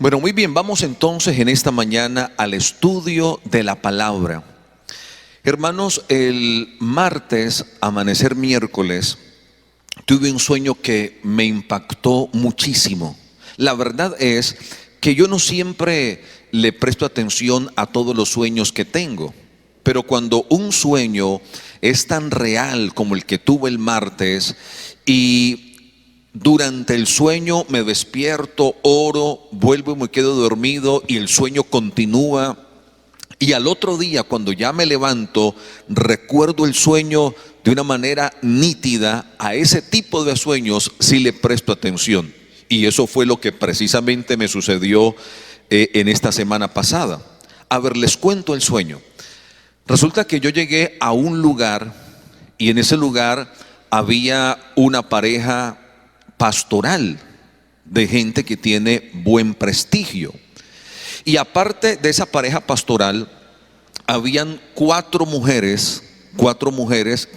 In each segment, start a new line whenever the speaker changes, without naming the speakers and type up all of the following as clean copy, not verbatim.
Bueno, muy bien, vamos entonces en esta mañana al estudio de la palabra. Hermanos, el martes, amanecer miércoles, tuve un sueño que me impactó muchísimo. La verdad es que yo no siempre le presto atención a todos los sueños que tengo, pero cuando un sueño es tan real como el que tuve el martes y durante el sueño me despierto, oro, vuelvo y me quedo dormido y el sueño continúa. Y al otro día, cuando ya me levanto, recuerdo el sueño de una manera nítida. A ese tipo de sueños sí le presto atención. Y eso fue lo que precisamente me sucedió en esta semana pasada. A ver, les cuento el sueño. Resulta que yo llegué a un lugar y en ese lugar había una pareja pastoral de gente que tiene buen prestigio. Y aparte de esa pareja pastoral, habían cuatro mujeres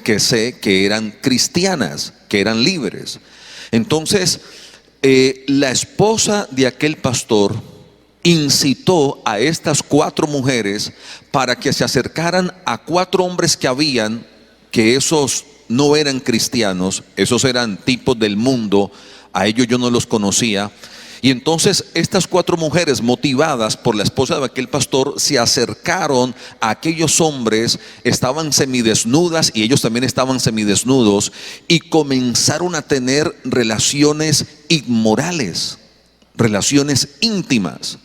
que sé que eran cristianas, que eran libres. Entonces, la esposa de aquel pastor incitó a estas cuatro mujeres para que se acercaran a cuatro hombres que habían, que esos no eran cristianos, esos eran tipos del mundo, a ellos yo no los conocía. Y entonces estas cuatro mujeres, motivadas por la esposa de aquel pastor, se acercaron a aquellos hombres, estaban semidesnudas y ellos también estaban semidesnudos, y comenzaron a tener relaciones inmorales, relaciones íntimas.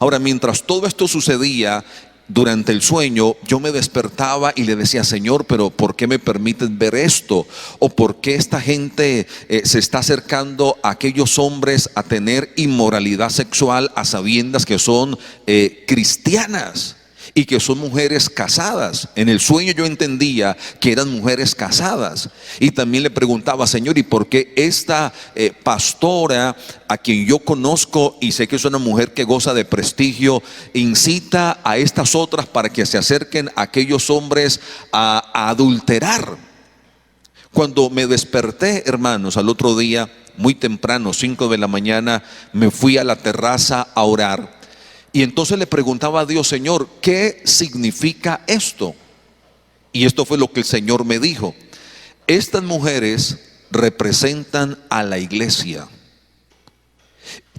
Ahora, mientras todo esto sucedía, durante el sueño yo me despertaba y le decía: Señor, pero ¿por qué me permites ver esto? ¿O por qué esta gente se está acercando a aquellos hombres a tener inmoralidad sexual a sabiendas que son cristianas y que son mujeres casadas? En el sueño yo entendía que eran mujeres casadas. Y también le preguntaba: Señor, ¿y por qué esta pastora, a quien yo conozco y sé que es una mujer que goza de prestigio, incita a estas otras para que se acerquen a aquellos hombres a adulterar? Cuando me desperté, hermanos, al otro día, muy temprano, 5 de la mañana, me fui a la terraza a orar. Y entonces le preguntaba a Dios: Señor, ¿qué significa esto? Y esto fue lo que el Señor me dijo: estas mujeres representan a la iglesia.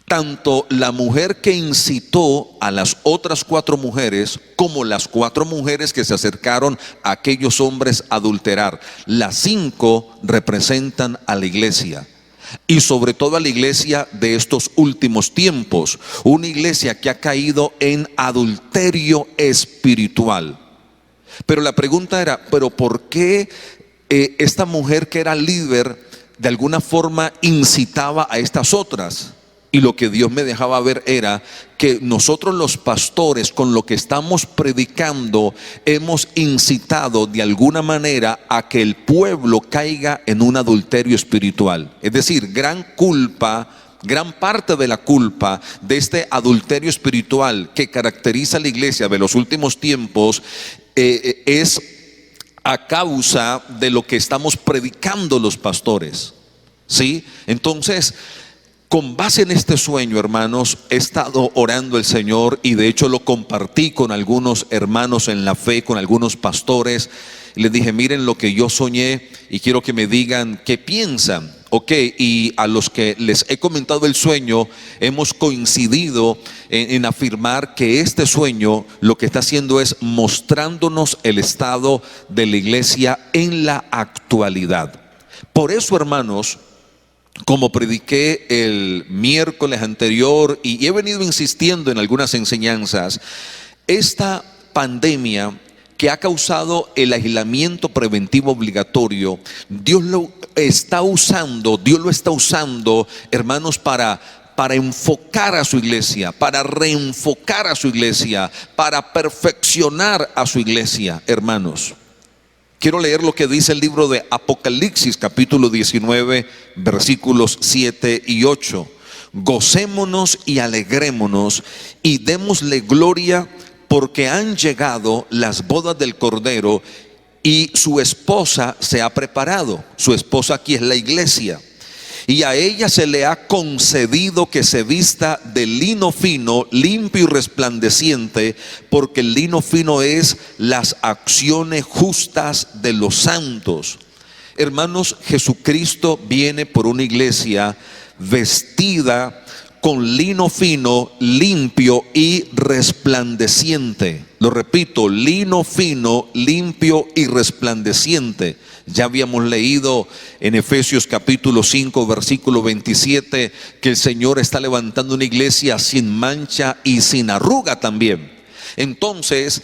Tanto la mujer que incitó a las otras cuatro mujeres, como las cuatro mujeres que se acercaron a aquellos hombres a adulterar, las cinco representan a la iglesia. Y sobre todo a la iglesia de estos últimos tiempos, una iglesia que ha caído en adulterio espiritual. Pero la pregunta era: ¿pero por qué esta mujer que era líder de alguna forma incitaba a estas otras? Y lo que Dios me dejaba ver era que nosotros los pastores, con lo que estamos predicando, hemos incitado de alguna manera a que el pueblo caiga en un adulterio espiritual. Es decir, gran parte de la culpa de este adulterio espiritual que caracteriza a la iglesia de los últimos tiempos es a causa de lo que estamos predicando los pastores. ¿Sí? Entonces, con base en este sueño, hermanos, he estado orando al Señor, y de hecho lo compartí con algunos hermanos en la fe, con algunos pastores. Les dije: miren lo que yo soñé y quiero que me digan qué piensan. Ok, y a los que les he comentado el sueño, hemos coincidido en afirmar que este sueño lo que está haciendo es mostrándonos el estado de la iglesia en la actualidad. Por eso, hermanos, como prediqué el miércoles anterior y he venido insistiendo en algunas enseñanzas, esta pandemia que ha causado el aislamiento preventivo obligatorio, Dios lo está usando, hermanos, para enfocar a su iglesia, para reenfocar a su iglesia, para perfeccionar a su iglesia, hermanos. Quiero leer lo que dice el libro de Apocalipsis, capítulo 19, versículos 7 y 8. Gocémonos y alegrémonos y démosle gloria, porque han llegado las bodas del Cordero y su esposa se ha preparado. Su esposa aquí es la iglesia. y a ella se le ha concedido que se vista de lino fino, limpio y resplandeciente, porque el lino fino es las acciones justas de los santos. Hermanos, Jesucristo viene por una iglesia vestida con lino fino, limpio y resplandeciente. Lo repito, lino fino, limpio y resplandeciente. Ya habíamos leído en Efesios capítulo 5 versículo 27 que el Señor está levantando una iglesia sin mancha y sin arruga también. Entonces,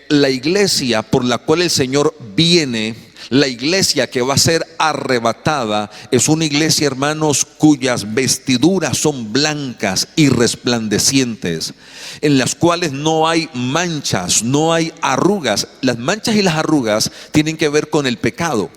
la iglesia por la cual el Señor viene, la iglesia que va a ser arrebatada, es una iglesia, hermanos, cuyas vestiduras son blancas y resplandecientes, en las cuales no hay manchas, no hay arrugas. Las manchas y las arrugas tienen que ver con el pecado.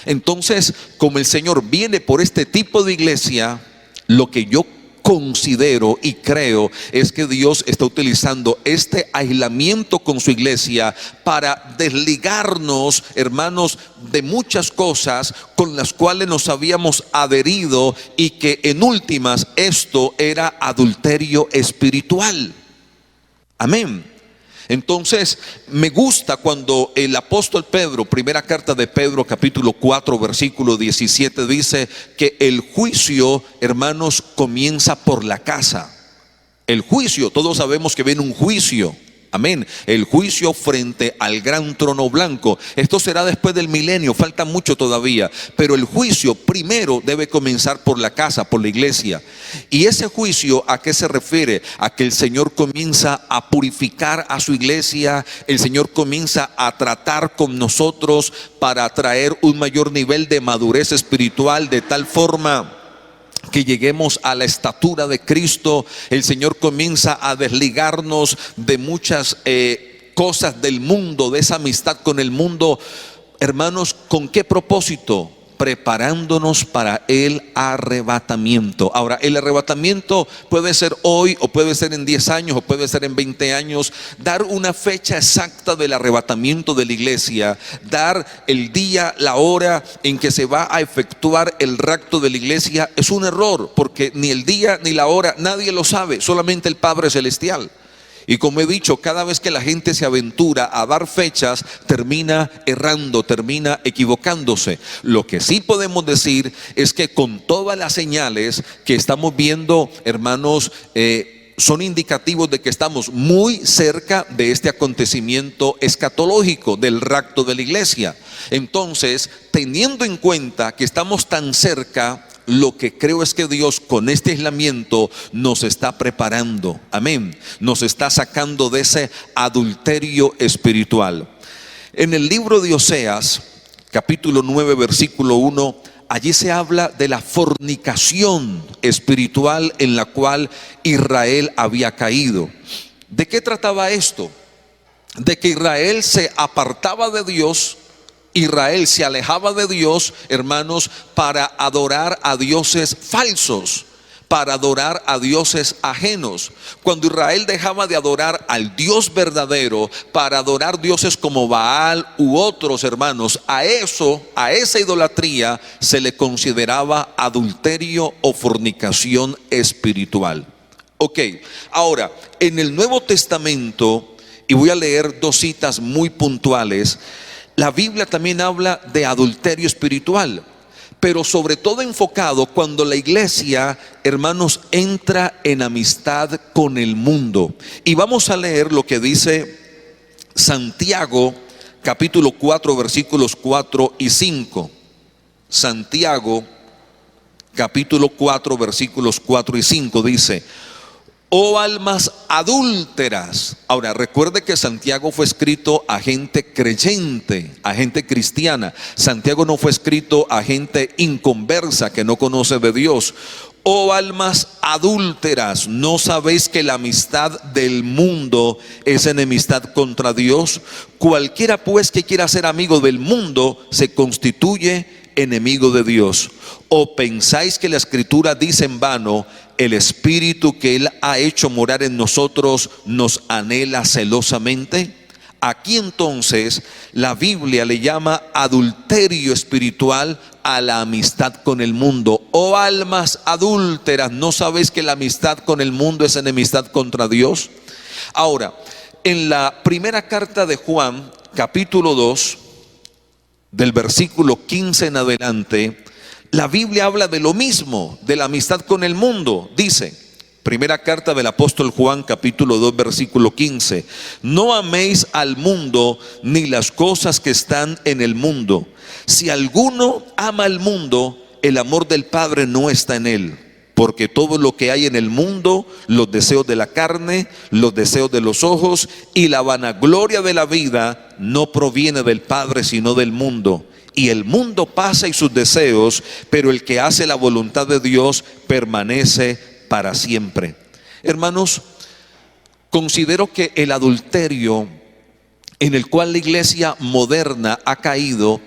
Entonces, como el Señor viene por este tipo de iglesia, lo que yo considero y creo es que Dios está utilizando este aislamiento con su iglesia para desligarnos, hermanos, de muchas cosas con las cuales nos habíamos adherido, y que en últimas esto era adulterio espiritual. Amén. Entonces, me gusta cuando el apóstol Pedro, primera carta de Pedro, capítulo 4, versículo 17, dice que el juicio, hermanos, comienza por la casa. El juicio, todos sabemos que viene un juicio. Amén. El juicio frente al gran trono blanco. Esto será después del milenio, falta mucho todavía. Pero el juicio primero debe comenzar por la casa, por la iglesia. Y ese juicio, ¿a qué se refiere? A que el Señor comienza a purificar a su iglesia. El Señor comienza a tratar con nosotros para traer un mayor nivel de madurez espiritual, de tal forma que lleguemos a la estatura de Cristo. El Señor comienza a desligarnos de muchas cosas del mundo, de esa amistad con el mundo. Hermanos, ¿con qué propósito? Preparándonos para el arrebatamiento. Ahora, el arrebatamiento puede ser hoy, o puede ser en 10 años, o puede ser en 20 años. Dar una fecha exacta del arrebatamiento de la iglesia, dar el día, la hora en que se va a efectuar el rapto de la iglesia, es un error, porque ni el día ni la hora nadie lo sabe, solamente el Padre Celestial. Y como he dicho, cada vez que la gente se aventura a dar fechas, termina errando, termina equivocándose. Lo que sí podemos decir es que con todas las señales que estamos viendo, hermanos, son indicativos de que estamos muy cerca de este acontecimiento escatológico del rapto de la iglesia. Entonces, teniendo en cuenta que estamos tan cerca, lo que creo es que Dios con este aislamiento nos está preparando, amén, nos está sacando de ese adulterio espiritual. En el libro de Oseas, capítulo 9, versículo 1, allí se habla de la fornicación espiritual en la cual Israel había caído. ¿De qué trataba esto? De que Israel se apartaba de Dios. Israel se alejaba de Dios, hermanos, para adorar a dioses falsos, para adorar a dioses ajenos. Cuando Israel dejaba de adorar al Dios verdadero para adorar dioses como Baal u otros, hermanos, a esa idolatría se le consideraba adulterio o fornicación espiritual. Ok, ahora, en el Nuevo Testamento, y voy a leer dos citas muy puntuales, la Biblia también habla de adulterio espiritual, pero sobre todo enfocado cuando la iglesia, hermanos, entra en amistad con el mundo. Y vamos a leer lo que dice Santiago, capítulo 4, versículos 4 y 5. Santiago, capítulo 4, versículos 4 y 5 dice: oh almas adúlteras. Ahora, recuerde que Santiago fue escrito a gente creyente, a gente cristiana. Santiago no fue escrito a gente inconversa que no conoce de Dios. Oh almas adúlteras, ¿no sabéis que la amistad del mundo es enemistad contra Dios? Cualquiera pues que quiera ser amigo del mundo se constituye enemigo de Dios. ¿O pensáis que la Escritura dice en vano: el Espíritu que Él ha hecho morar en nosotros nos anhela celosamente? Aquí entonces la Biblia le llama adulterio espiritual a la amistad con el mundo. Oh almas adúlteras, ¿no sabéis que la amistad con el mundo es enemistad contra Dios? Ahora, en la primera carta de Juan, capítulo 2, del versículo 15 en adelante, la Biblia habla de lo mismo, de la amistad con el mundo. Dice, primera carta del apóstol Juan, capítulo 2, versículo 15: no améis al mundo ni las cosas que están en el mundo. Si alguno ama al mundo, el amor del Padre no está en él. Porque todo lo que hay en el mundo, los deseos de la carne, los deseos de los ojos y la vanagloria de la vida, no proviene del Padre sino del mundo. Y el mundo pasa y sus deseos, pero el que hace la voluntad de Dios permanece para siempre. Hermanos, considero que el adulterio en el cual la iglesia moderna ha caído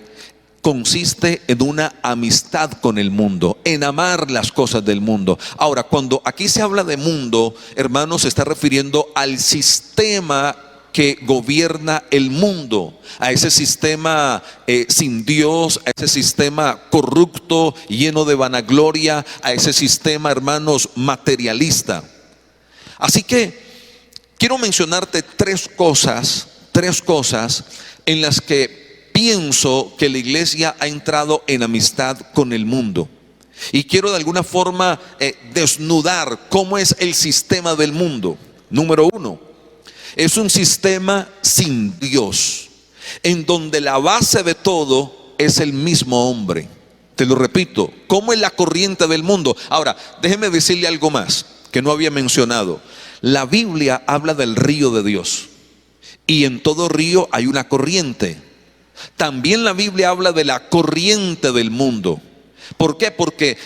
consiste en una amistad con el mundo, en amar las cosas del mundo. Ahora, cuando aquí se habla de mundo, hermanos, se está refiriendo al sistema que gobierna el mundo, a ese sistema sin Dios, a ese sistema corrupto, lleno de vanagloria, a ese sistema, hermanos, materialista. Así que quiero mencionarte tres cosas en las que pienso que la iglesia ha entrado en amistad con el mundo. Y quiero de alguna forma desnudar cómo es el sistema del mundo. Número uno, es un sistema sin Dios, en donde la base de todo es el mismo hombre. Te lo repito, ¿cómo es la corriente del mundo? Ahora, déjeme decirle algo más que no había mencionado. La Biblia habla del río de Dios, y en todo río hay una corriente. También la Biblia habla de la corriente del mundo. ¿Por qué? Porque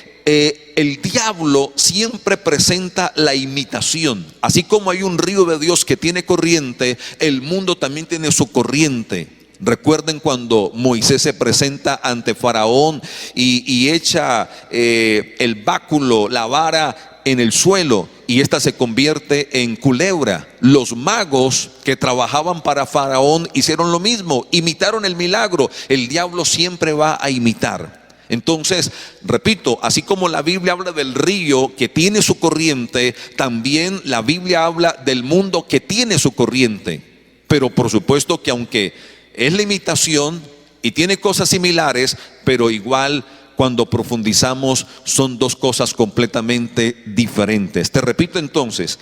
el diablo siempre presenta la imitación. Así como hay un río de Dios que tiene corriente, el mundo también tiene su corriente. Recuerden cuando Moisés se presenta ante Faraón y echa el báculo, la vara en el suelo, y ésta se convierte en culebra. Los magos que trabajaban para Faraón hicieron lo mismo, imitaron el milagro. El diablo siempre va a imitar. Entonces, repito, así como la Biblia habla del río que tiene su corriente, también la Biblia habla del mundo que tiene su corriente. Pero por supuesto que aunque es la imitación y tiene cosas similares, pero igual cuando profundizamos son dos cosas completamente diferentes. Te repito entonces,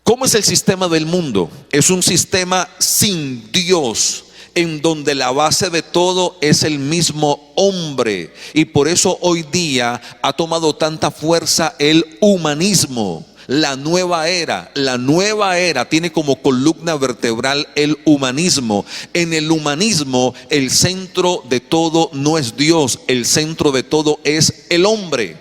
¿cómo es el sistema del mundo? Es un sistema sin Dios, en donde la base de todo es el mismo hombre. Y por eso hoy día ha tomado tanta fuerza el humanismo. La nueva era tiene como columna vertebral el humanismo. En el humanismo, el centro de todo no es Dios, el centro de todo es el hombre.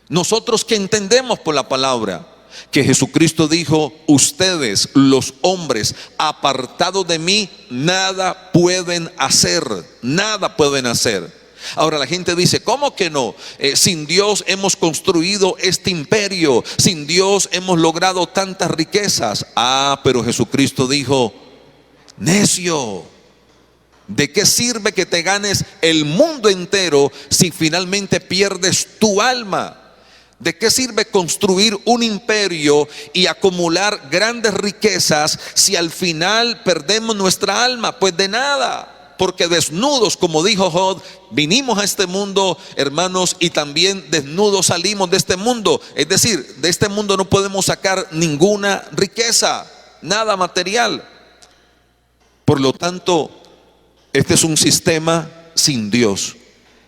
Nosotros, ¿qué entendemos por la palabra? Que Jesucristo dijo: ustedes, los hombres, apartados de mí, nada pueden hacer, nada pueden hacer. Ahora la gente dice: ¿cómo que no? Sin Dios hemos construido este imperio, sin Dios hemos logrado tantas riquezas. Pero Jesucristo dijo: necio, ¿de qué sirve que te ganes el mundo entero si finalmente pierdes tu alma? ¿De qué sirve construir un imperio y acumular grandes riquezas si al final perdemos nuestra alma? Pues de nada, porque desnudos, como dijo Job, vinimos a este mundo, hermanos, y también desnudos salimos de este mundo. Es decir, de este mundo no podemos sacar ninguna riqueza, nada material. Por lo tanto, este es un sistema sin Dios.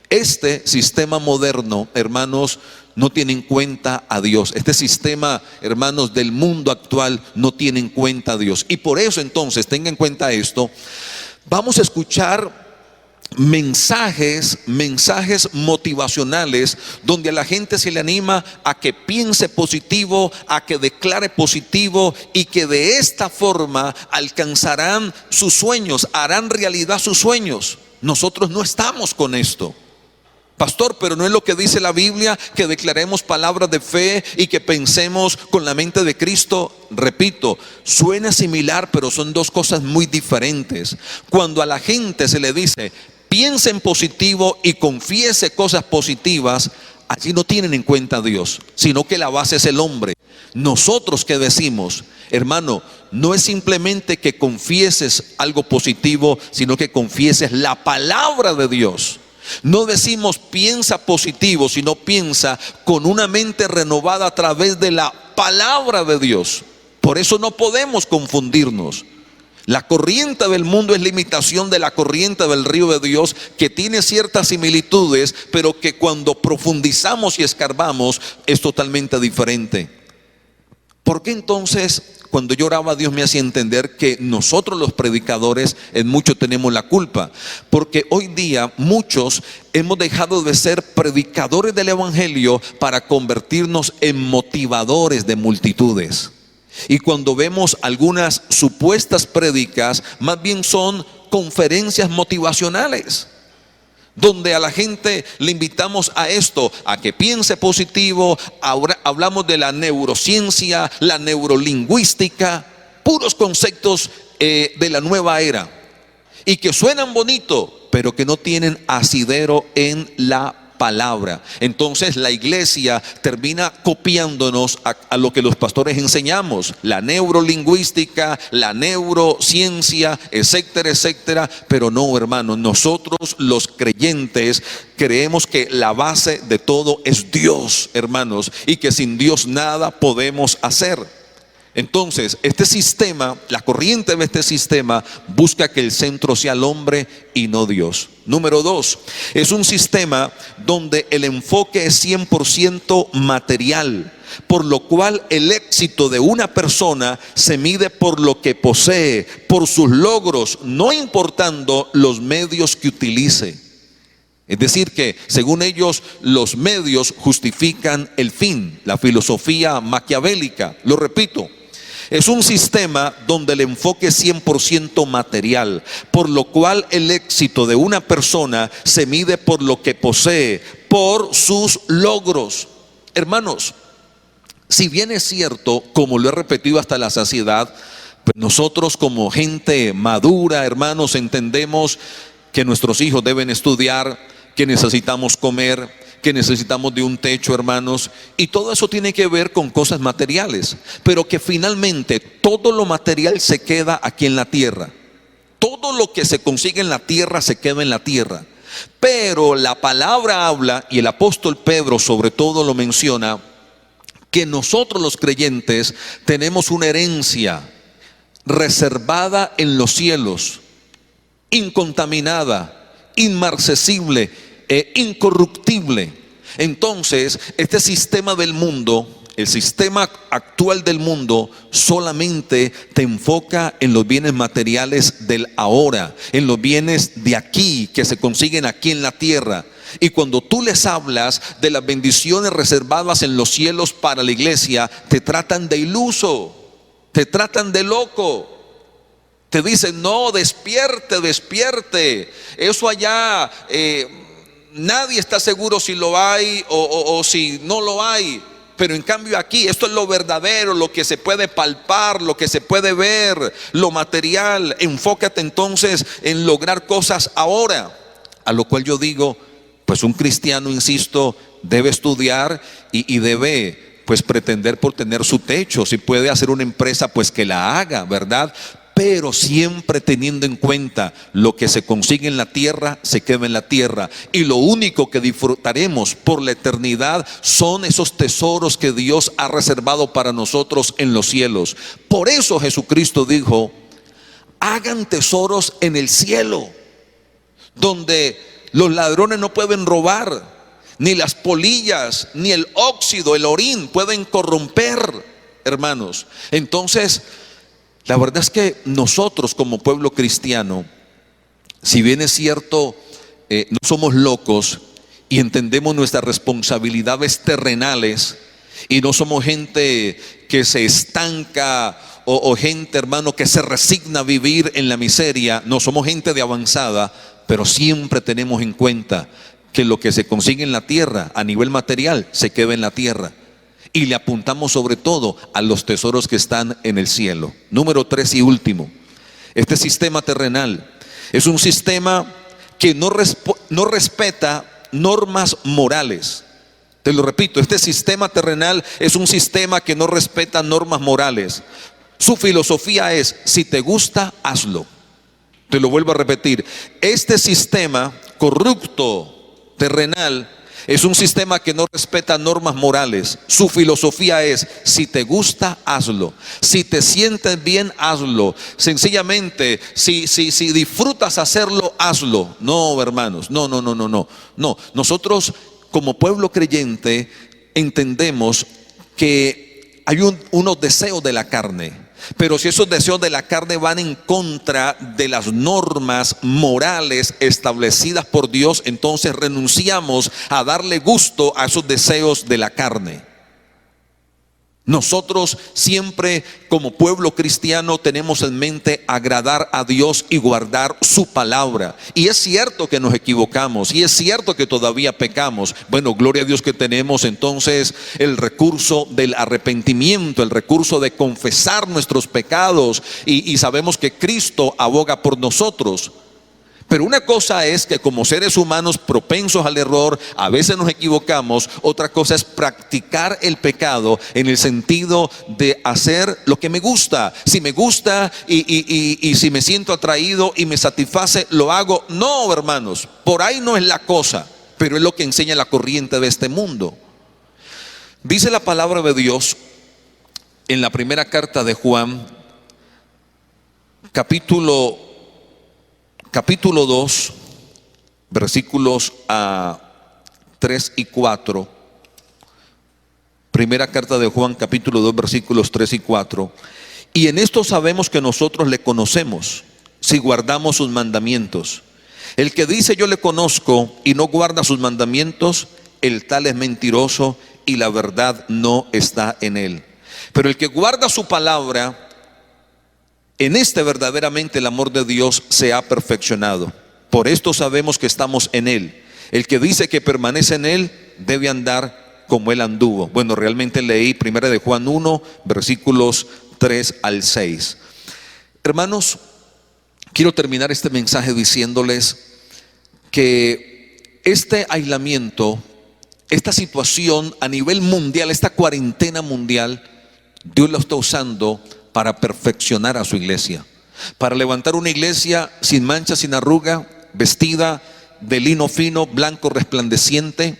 Este sistema moderno, hermanos, no tiene en cuenta a Dios. Este sistema, hermanos, del mundo actual no tiene en cuenta a Dios. Y por eso entonces, tenga en cuenta esto, vamos a escuchar mensajes motivacionales donde a la gente se le anima a que piense positivo, a que declare positivo, y que de esta forma alcanzarán sus sueños, harán realidad sus sueños. Nosotros no estamos con esto. Pastor, pero no es lo que dice la Biblia, que declaremos palabras de fe y que pensemos con la mente de Cristo. Repito, suena similar, pero son dos cosas muy diferentes. Cuando a la gente se le dice: piense en positivo y confiese cosas positivas, allí no tienen en cuenta a Dios, sino que la base es el hombre. Nosotros que decimos, hermano, no es simplemente que confieses algo positivo, sino que confieses la palabra de Dios. No decimos piensa positivo, sino piensa con una mente renovada a través de la palabra de Dios. Por eso no podemos confundirnos. La corriente del mundo es la imitación de la corriente del río de Dios, que tiene ciertas similitudes, pero que cuando profundizamos y escarbamos es totalmente diferente. ¿Por qué entonces cuando yo oraba Dios me hacía entender que nosotros los predicadores en mucho tenemos la culpa? Porque hoy día muchos hemos dejado de ser predicadores del evangelio para convertirnos en motivadores de multitudes. Y cuando vemos algunas supuestas prédicas, más bien son conferencias motivacionales, donde a la gente le invitamos a esto, a que piense positivo. Ahora hablamos de la neurociencia, la neurolingüística, puros conceptos de la nueva era, y que suenan bonito, pero que no tienen asidero en la palabra. Entonces la iglesia termina copiándonos a lo que los pastores enseñamos, la neurolingüística, la neurociencia, etcétera, etcétera. Pero no, hermanos, nosotros los creyentes creemos que la base de todo es Dios, hermanos, y que sin Dios nada podemos hacer. Entonces, este sistema, la corriente de este sistema, busca que el centro sea el hombre y no Dios. Número 2, es un sistema donde el enfoque es 100% material, por lo cual el éxito de una persona se mide por lo que posee, por sus logros, no importando los medios que utilice. Es decir que, según ellos, los medios justifican el fin, la filosofía maquiavélica. Lo repito. Es un sistema donde el enfoque es 100% material, por lo cual el éxito de una persona se mide por lo que posee, por sus logros. Hermanos, si bien es cierto, como lo he repetido hasta la saciedad, pues nosotros como gente madura, hermanos, entendemos que nuestros hijos deben estudiar, que necesitamos comer, que necesitamos de un techo, hermanos, y todo eso tiene que ver con cosas materiales, pero que finalmente todo lo material se queda aquí en la tierra. Todo lo que se consigue en la tierra se queda en la tierra. Pero la palabra habla, y el apóstol Pedro sobre todo lo menciona, que nosotros los creyentes tenemos una herencia reservada en los cielos, incontaminada, inmarcesible, incorruptible. Entonces, este sistema del mundo, el sistema actual del mundo, solamente te enfoca en los bienes materiales del ahora, en los bienes de aquí, que se consiguen aquí en la tierra. Y cuando tú les hablas de las bendiciones reservadas en los cielos para la iglesia, te tratan de iluso, te tratan de loco. Te dicen, no, despierte, despierte. Eso allá, nadie está seguro si lo hay o si no lo hay. Pero en cambio aquí, esto es lo verdadero, lo que se puede palpar, lo que se puede ver, lo material. Enfócate entonces en lograr cosas ahora. A lo cual yo digo, pues un cristiano, insisto, debe estudiar y debe pues pretender por tener su techo. Si puede hacer una empresa, pues que la haga, ¿verdad? Pero siempre teniendo en cuenta lo que se consigue en la tierra, se queda en la tierra. Y lo único que disfrutaremos por la eternidad son esos tesoros que Dios ha reservado para nosotros en los cielos. Por eso Jesucristo dijo, hagan tesoros en el cielo, donde los ladrones no pueden robar, ni las polillas, ni el óxido, el orín pueden corromper, hermanos. Entonces, la verdad es que nosotros como pueblo cristiano, si bien es cierto, no somos locos y entendemos nuestras responsabilidades terrenales, y no somos gente que se estanca o gente, hermano, que se resigna a vivir en la miseria. No, somos gente de avanzada, pero siempre tenemos en cuenta que lo que se consigue en la tierra a nivel material se queda en la tierra. Y le apuntamos sobre todo a los tesoros que están en el cielo. Número 3 y último, este sistema terrenal es un sistema que no respeta normas morales. Te lo repito, este sistema terrenal es un sistema que no respeta normas morales. Su filosofía es: si te gusta, hazlo. Te lo vuelvo a repetir, este sistema corrupto, terrenal, es un sistema que no respeta normas morales. Su filosofía es: si te gusta, hazlo. Si te sientes bien, hazlo. Sencillamente, si disfrutas hacerlo, hazlo. No, hermanos, no. Nosotros como pueblo creyente entendemos que hay unos deseos de la carne. Pero si esos deseos de la carne van en contra de las normas morales establecidas por Dios, entonces renunciamos a darle gusto a esos deseos de la carne. Nosotros siempre como pueblo cristiano tenemos en mente agradar a Dios y guardar su palabra. Y es cierto que nos equivocamos y es cierto que todavía pecamos. Bueno, gloria a Dios que tenemos entonces el recurso del arrepentimiento, el recurso de confesar nuestros pecados y sabemos que Cristo aboga por nosotros. Pero una cosa es que como seres humanos propensos al error, a veces nos equivocamos. Otra cosa es practicar el pecado en el sentido de hacer lo que me gusta. Si me gusta y si me siento atraído y me satisface, lo hago. No, hermanos, por ahí no es la cosa, pero es lo que enseña la corriente de este mundo. Dice la palabra de Dios en la primera carta de Juan, capítulo 2, versículos 3 y 4. Primera carta de Juan, capítulo 2, versículos 3 y 4. Y en esto sabemos que nosotros le conocemos, si guardamos sus mandamientos. El que dice yo le conozco y no guarda sus mandamientos, el tal es mentiroso y la verdad no está en él. Pero el que guarda su palabra, en este verdaderamente el amor de Dios se ha perfeccionado. Por esto sabemos que estamos en Él. El que dice que permanece en Él debe andar como Él anduvo. Bueno, realmente leí 1 de Juan 1, versículos 3 al 6. Hermanos, quiero terminar este mensaje diciéndoles que este aislamiento, esta situación a nivel mundial, esta cuarentena mundial, Dios lo está usando para perfeccionar a su iglesia, para levantar una iglesia sin mancha, sin arruga, vestida de lino fino, blanco, resplandeciente.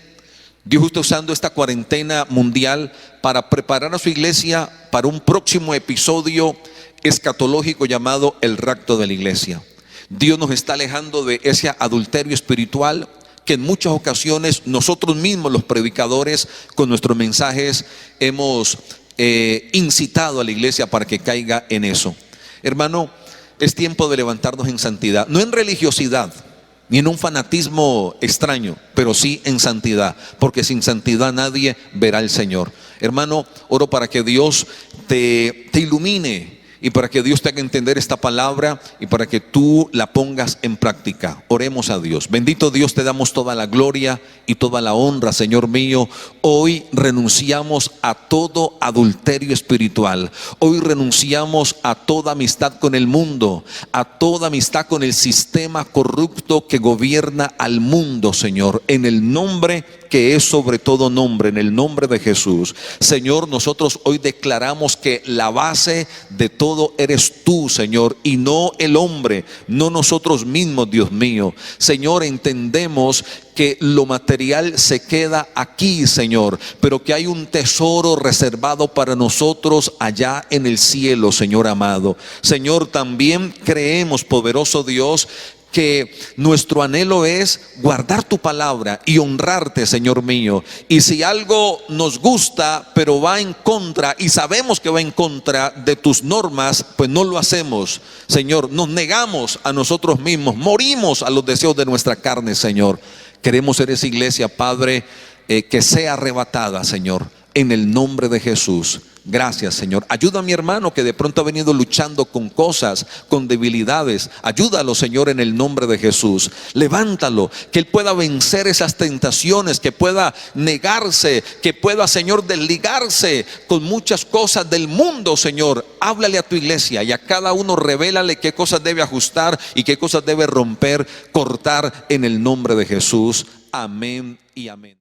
Dios está usando esta cuarentena mundial para preparar a su iglesia para un próximo episodio escatológico llamado el rapto de la iglesia. Dios nos está alejando de ese adulterio espiritual que en muchas ocasiones nosotros mismos, los predicadores, con nuestros mensajes hemos incitado a la iglesia para que caiga en eso. Hermano, es tiempo de levantarnos en santidad, no en religiosidad ni en un fanatismo extraño, pero sí en santidad, porque sin santidad nadie verá al Señor. Hermano, oro para que Dios te ilumine y para que Dios te haga entender esta palabra y para que tú la pongas en práctica. Oremos a Dios. Bendito Dios, te damos toda la gloria y toda la honra, Señor mío. Hoy renunciamos a todo adulterio espiritual. Hoy renunciamos a toda amistad con el mundo, a toda amistad con el sistema corrupto que gobierna al mundo, Señor, en el nombre que es sobre todo nombre, en el nombre de Jesús. Señor, nosotros hoy declaramos que la base de todo eres tú, Señor, y no el hombre, no nosotros mismos, Dios mío. Señor, entendemos que lo material se queda aquí, Señor, pero que hay un tesoro reservado para nosotros allá en el cielo, Señor amado. Señor, también creemos, poderoso Dios, que nuestro anhelo es guardar tu palabra y honrarte, Señor mío. Y si algo nos gusta pero va en contra, y sabemos que va en contra de tus normas, pues no lo hacemos, Señor. Nos negamos a nosotros mismos, morimos a los deseos de nuestra carne, Señor. Queremos ser esa iglesia, Padre, que sea arrebatada, Señor, en el nombre de Jesús. Gracias, Señor. Ayuda a mi hermano que de pronto ha venido luchando con cosas, con debilidades. Ayúdalo, Señor, en el nombre de Jesús. Levántalo, que él pueda vencer esas tentaciones, que pueda negarse, que pueda, Señor, desligarse con muchas cosas del mundo, Señor. Háblale a tu iglesia y a cada uno revélale qué cosas debe ajustar y qué cosas debe romper, cortar en el nombre de Jesús. Amén y amén.